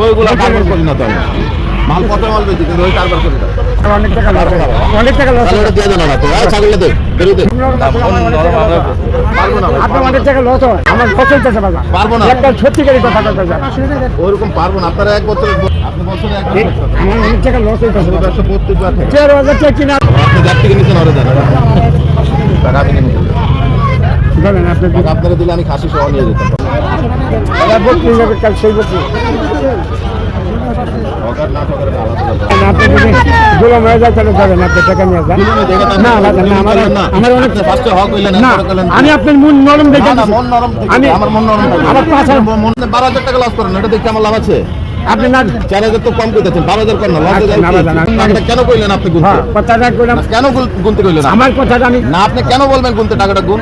ওইগুলো কারবার করি না তো আমি। মাল কত মাল বেশি কিন্তু ওই কারবার করি না। অনেক টাকা লস দিয়ে দেন না তো ছাগলটা দে বেরোতে পারবো না আপনার অনেক টাকা লস হয় আমার লস হইতেছে বাবা পারবো না একটা সত্যিকারী কথা বলতে চাই ওইরকম পারবো না আপনারা এক বছর আপনি বছরে এক বছর আমার অনেক টাকা লস হইতেছে 172 টাকা 13,000 টাকা কিনা আপনি যার থেকে নিছেন ওরে দেন টাকা আপনি নিয়ে নিন। বলেন আপনি টাকা আপনারা দিলে আমি খাসি সহ নিয়ে যেতাম বলতে কাল সেই বলতে সরকার না সরকার আলাদা আপনি যদি গোলাম হয়ে যায় তাহলে যাবেন আপনি টাকা নিয়ে যান না আমার অনেক ফার্স্টে হক হইলেন না আমি আপনার মন নরম দেখে মন নরম আমি আমার মন নরম আমার 12,000 টাকা লস করেন এটা দেখে আমার লাভ আছে আপনি না 4,000 তো কম কইতেছেন 12,000 করেন না লস টাকাটা কেন কইলেন আপনি গুনতে কথাটা কইলাম কেন গুনতে কইলেন আমার কথাটা আমি না আপনি কেন বলবেন গুনতে টাকাটা গুন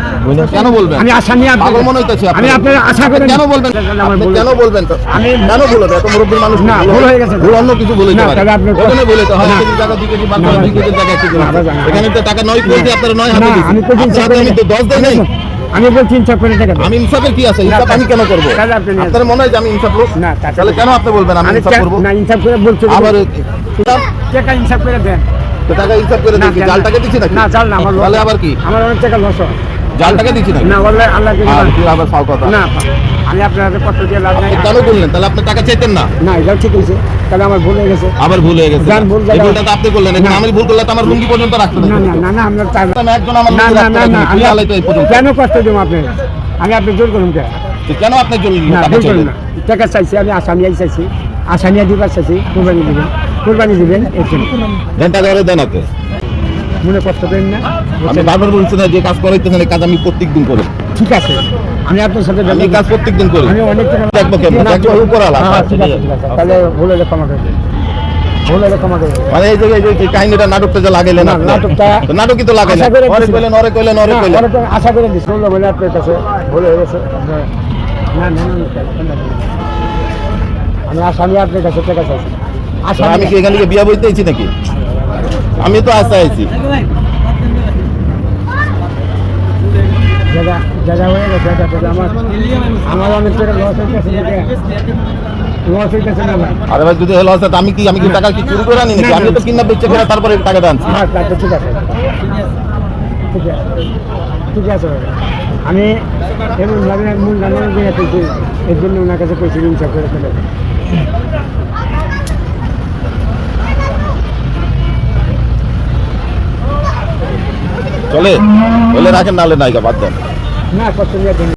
কেন বলবেন আমি আশা নিয়ে পাগল মনে হইতাছে আমি আপনার আশা করে কেন বলবেন কেন বলবেন তো আমি কেন বলবেন এত মুরব্বী মানুষ না ভুল হয়ে গেছে ভুল অন্য কিছু বলে না তাহলে আপনি ওখানে বলে তো হয় টাকা 2 কেজি বাদ 2 কেজি টাকা ঠিক এখানে তো টাকা 9 কইতে আপনারা 9 হাতে দিছেন আমি তো 10 দেই নাই আমি বলছি ইনসাফ করে টাকা আমি ইনসাফের কি আছে ইনসাফ আমি কেন করব আপনার মনে হয় যে আমি ইনসাফ লোক না তাহলে কেন আপনি বলবেন আমি ইনসাফ করব না ইনসাফ করে বলছি আবার টাকা ইনসাফ করে দেন তো টাকা ইনসাফ করে দেখি জাল টাকা দিছি নাকি না জাল না আমার তাহলে আবার কি আমার অনেক টাকা লস হয় জাল টাকা দিছি নাকি না বললে আল্লাহ কি আবার ফাও কথা না আমি আপনাদের কষ্ট দিয়ে লাভ নাই কেন বললেন তাহলে আপনি টাকা চাইতেন না না এটাও ঠিক হয়েছে তাহলে আমার ভুল হয়ে গেছে আবার ভুল হয়ে গেছে জান ভুল এই ভুলটা তো আপনি করলেন এখন আমি ভুল করলে তো আমার লুঙ্গি পর্যন্ত রাখতে না না না না আমরা আমি একজন আমার না লুঙ্গি না রাখতে না আমি আলাইতে এই পর্যন্ত কেন কষ্ট দেব আপনি আমি আপনি জোর করুন কেন তো কেন আপনি জন্য না টাকা ভুল করুন চাইলেন না টাকা চাইছি আমি আসামিয়াই চাইছি আসামিয়া দিবার চাইছি কুরবানি দিবেন এখানে দেন টাকা ওরে দেন আপনি মনে কষ্ট দেন না আমি বারবার বলছি না যে কাজ করাইতেছেন এই কাজ আমি প্রত্যেকদিন করি ঠিক আছে আমি আপনার সাথে আমি কাজ প্রত্যেকদিন করি আমি অনেক টাকা দেখবো কেমন দেখবো উপর আলা ঠিক আছে তাহলে ভুল হলে ক্ষমা করে দিন ভুল হলে ক্ষমা করে দিন মানে এই যে কাহিনীটা নাটকটা যে লাগাইলেন না, আপনি নাটকটা নাটকই তো লাগাইলেন আশা করে ওরে দিছি। কইলেন ওরে কইলেন ওরে কইলেন তো আশা করে দিচ্ছি বললো বলে আপনার কাছে ভুল হয়ে গেছে না না না আমি আসামি আপনার কাছে টাকা চাইছি আমি কি এখানে বিয়া বইতেছি নাকি আমি তো আশা আইছি জায়গা জায়গা হয়ে গেছে আমার অনেক টাকা লস হইতেছে লস হইতেছে না আরে ভাই যদি হলো আসতে আমি কি টাকা কি চুরি করে আনি নাকি আমি তো কিনা বেচে করে তারপরে টাকাটা আনছি হ্যাঁ তারপর ঠিক আছে ঠিক আছে ঠিক আছে আমি এমন ভাবে মূল জানানোর জায়গা পেয়েছি এর জন্য ওনার কাছে কইছি ইনসাফ করে ফেলে চলে বলে রাখেন নালে নাইকা বাদ দেন না কষ্ট নিয়ে